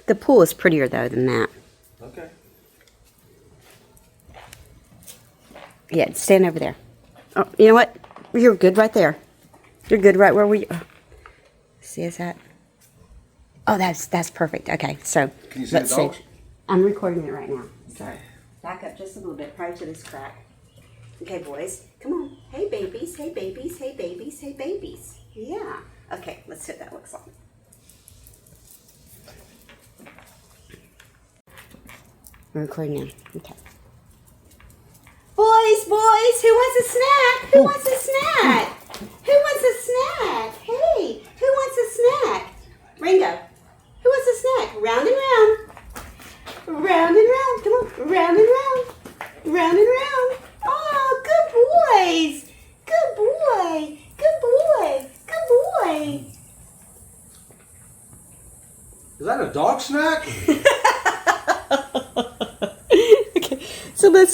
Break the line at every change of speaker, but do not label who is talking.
The pool is prettier, though, than that.
Okay.
Yeah, stand over there. Oh, you know what? You're good right there. You're good right where we... Oh. See, is that... Oh, that's perfect. Okay, so...
Can you see the dogs?
I'm recording it right now. So, back up just a little bit prior to this crack. Okay, boys. Come on. Hey, babies. Hey, babies. Hey, babies. Hey, babies. Yeah. Okay, let's see what that looks like. We're recording now. Okay. Boys, who wants a snack? Who wants a snack? Who wants a snack? Hey, who wants a snack? Ringo, who wants a snack? Round and round. Round and round. Come on. Round and round. Round and round. Oh, good boys. Good boy. Good boy. Good boy.
Is that a dog snack?
Okay, so let's